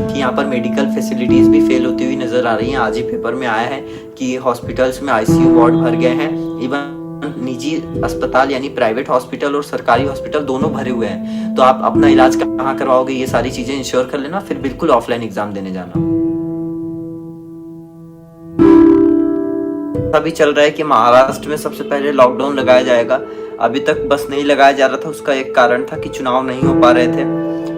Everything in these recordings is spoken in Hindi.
कि यहाँ पर मेडिकल फैसिलिटीज़ भी फेल होती हुई नज़र आ रही हैं। आज ही पेपर में आया है कि हॉस्पिटल्स में आईसीयू वार्ड भर गए हैं। इवन निजी अस्पताल यानी प्राइवेट हॉस्पिटल और सरकारी हॉस्पिटल दोनों भरे हुए हैं। तो आप अपना इलाज कहाँ करवाओगे, ये सारी चीज़ें इंश्योर कर लेना, फिर बिल्कुल ऑफलाइन एग्जाम देने जाना। अभी चल रहा है कि महाराष्ट्र में सबसे पहले लॉकडाउन लगाया जाएगा। अभी तक बस नहीं लगाया जा रहा था, उसका एक कारण था कि चुनाव नहीं हो पा रहे थे।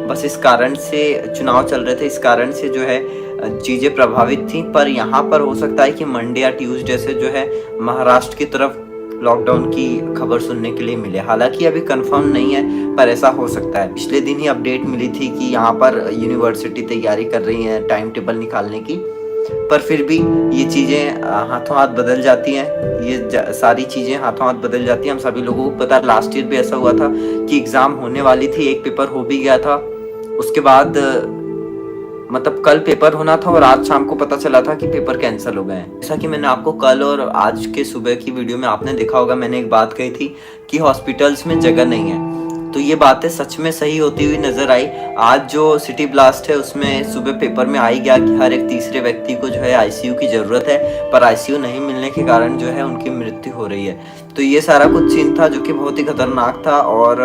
बस इस कारण से चुनाव चल रहे थे, इस कारण से जो है चीज़ें प्रभावित थी। पर यहाँ पर हो सकता है कि मंडे या ट्यूसडे से जो है महाराष्ट्र की तरफ लॉकडाउन की खबर सुनने के लिए मिले। हालांकि अभी कंफर्म नहीं है, पर ऐसा हो सकता है। पिछले दिन ही अपडेट मिली थी कि यहाँ पर यूनिवर्सिटी तैयारी कर रही है टाइम टेबल निकालने की, पर फिर भी ये चीज़ें हाथों हाथ बदल जाती हैं। ये सारी चीज़ें हाथों हाथ बदल जाती हैं। हम सभी लोगों को पता, लास्ट ईयर भी ऐसा हुआ था कि एग्ज़ाम होने वाली थी, एक पेपर हो भी गया था, उसके बाद मतलब कल पेपर होना था और आज शाम को पता चला था कि पेपर कैंसिल हो गए हैं। जैसा कि मैंने आपको कल और आज के सुबह की वीडियो में आपने देखा होगा, मैंने एक बात कही थी कि हॉस्पिटल्स में जगह नहीं है। तो ये बातें सच में सही होती हुई नजर आई। आज जो सिटी ब्लास्ट है उसमें सुबह पेपर में आ ही गया कि हर एक तीसरे व्यक्ति को जो है आईसीयू की ज़रूरत है, पर आईसीयू नहीं मिलने के कारण जो है उनकी मृत्यु हो रही है। तो ये सारा कुछ सीन था जो कि बहुत ही खतरनाक था और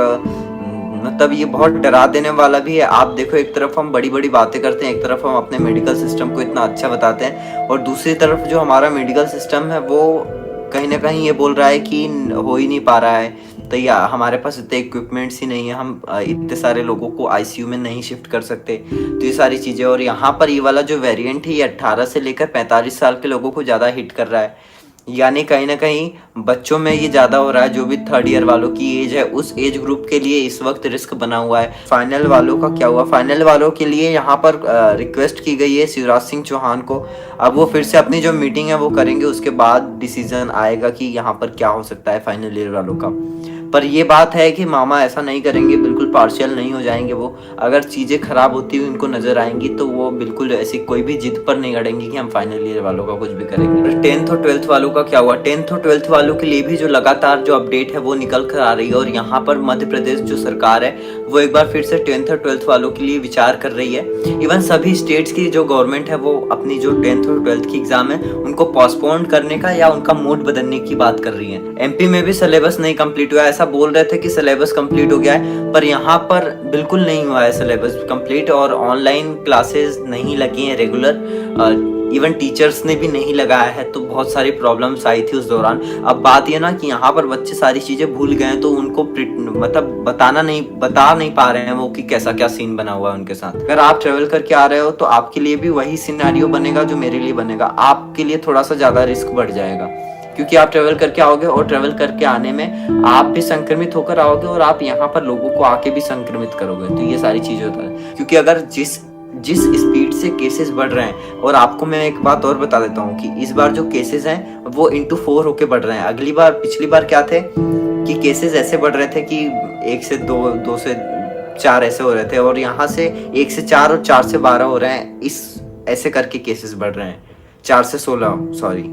मतलब ये बहुत डरा देने वाला भी है। आप देखो, एक तरफ हम बड़ी बड़ी बातें करते हैं, एक तरफ हम अपने मेडिकल सिस्टम को इतना अच्छा बताते हैं, और दूसरी तरफ जो हमारा मेडिकल सिस्टम है वो कहीं ना कहीं ये बोल रहा है कि हो ही नहीं पा रहा है। तो या हमारे पास इतने इक्विपमेंट्स ही नहीं है, हम इतने सारे लोगों को आईसीयू में नहीं शिफ्ट कर सकते। तो ये सारी चीज़ें, और यहाँ पर ये वाला जो वेरिएंट है ये 18 से लेकर 45 साल के लोगों को ज़्यादा हिट कर रहा है। यानी कहीं ना कहीं बच्चों में ये ज़्यादा हो रहा है। जो भी थर्ड ईयर वालों की एज है, उस एज ग्रुप के लिए इस वक्त रिस्क बना हुआ है। फाइनल वालों का क्या हुआ? फाइनल वालों के लिए यहाँ पर रिक्वेस्ट की गई है शिवराज सिंह चौहान को। अब वो फिर से अपनी जो मीटिंग है वो करेंगे, उसके बाद डिसीजन आएगा कि यहाँ पर क्या हो सकता है फाइनल ईयर वालों का। पर ये बात है कि मामा ऐसा नहीं करेंगे, बिल्कुल पार्शियल नहीं हो जाएंगे वो। अगर चीज़ें खराब होती हुई उनको नज़र आएंगी तो वो बिल्कुल ऐसी कोई भी जिद पर नहीं अड़ेंगी कि हम फाइनल ईयर वालों का कुछ भी करेंगे। 10th और 12th वालों का क्या हुआ? 10th और 12th वालों के लिए भी जो लगातार जो अपडेट है वो निकल कर आ रही है, और यहाँ पर मध्य प्रदेश जो सरकार है वो एक बार फिर से 10th और 12th वालों के लिए विचार कर रही है। इवन सभी स्टेट्स की जो गवर्नमेंट है वो अपनी जो 10th और 12th की एग्जाम है उनको पोस्टपोन करने का या उनका मोड बदलने की बात कर रही है। एमपी में भी सिलेबस नहीं कंप्लीट हुआ है। ऐसा बोल रहे थे कि सिलेबस कंप्लीट हो गया है, पर यहाँ पर बिल्कुल नहीं हुआ है सिलेबस कंप्लीट, और ऑनलाइन क्लासेस नहीं लगी हैं रेगुलर। इवन टीचर्स ने भी नहीं लगाया है, तो बहुत सारी प्रॉब्लम्स आई थी उस दौरान। अब बात ये ना कि यहाँ पर बच्चे सारी चीज़ें भूल गए हैं, तो उनको मतलब बता नहीं पा रहे हैं वो कि कैसा क्या सीन बना हुआ है उनके साथ। अगर आप ट्रेवल करके आ रहे हो तो आपके लिए भी वही सिनेरियो बनेगा जो मेरे लिए बनेगा। आपके लिए थोड़ा सा ज़्यादा रिस्क बढ़ जाएगा, क्योंकि आप ट्रेवल करके आओगे और ट्रेवल करके आने में आप भी संक्रमित होकर आओगे और आप यहाँ पर लोगों को आके भी संक्रमित करोगे। तो ये सारी चीज़ें होता है, क्योंकि अगर जिस स्पीड से केसेस बढ़ रहे हैं, और आपको मैं एक बात और बता देता हूँ कि इस बार जो केसेस हैं वो into 4 होके बढ़ रहे हैं। पिछली बार क्या थे कि केसेस ऐसे बढ़ रहे थे कि 1 से 2, 2 से 4 ऐसे हो रहे थे, और यहाँ से 1 से 4 और 4 से 12 हो रहे हैं। ऐसे करके केसेस बढ़ रहे हैं, 4 से 16 सॉरी।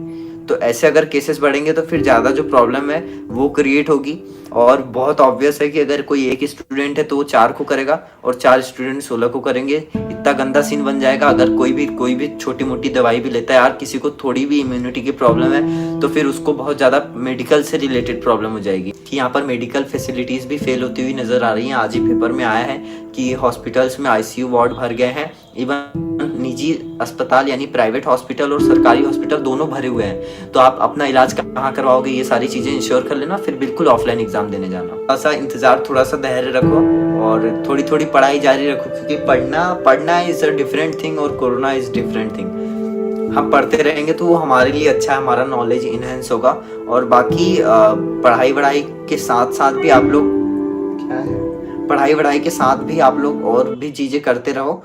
तो ऐसे अगर केसेस बढ़ेंगे तो फिर ज़्यादा जो प्रॉब्लम है वो क्रिएट होगी, और बहुत ऑब्वियस है कि अगर कोई एक स्टूडेंट है तो वो 4 को करेगा और 4 स्टूडेंट 16 को करेंगे। इतना गंदा सीन बन जाएगा। अगर कोई भी छोटी मोटी दवाई भी लेता है, यार किसी को थोड़ी भी इम्यूनिटी की प्रॉब्लम है, तो फिर उसको बहुत ज़्यादा मेडिकल से रिलेटेड प्रॉब्लम हो जाएगी। कि यहाँ पर मेडिकल फैसिलिटीज़ भी फेल होती हुई नज़र आ रही हैं। आज ही पेपर में आया है कि हॉस्पिटल्स में आईसीयू वार्ड भर गए हैं। इवन निजी अस्पताल यानी प्राइवेट हॉस्पिटल और सरकारी हॉस्पिटल दोनों भरे हुए हैं। तो आप अपना इलाज कहाँ करवाओगे, ये सारी चीज़ें इंश्योर कर लेना, फिर बिल्कुल ऑफलाइन एग्जाम देने जाना। थोड़ा सा इंतजार, थोड़ा सा धैर्य रखो और थोड़ी थोड़ी पढ़ाई जारी रखो, क्योंकि पढ़ना इज अ डिफरेंट थिंग और कोरोना इज डिफरेंट थिंग। हम पढ़ते रहेंगे तो वो हमारे लिए अच्छा है, हमारा नॉलेज इनहेंस होगा। और बाकी पढ़ाई के साथ साथ भी आप लोग और भी चीज़ें करते रहो।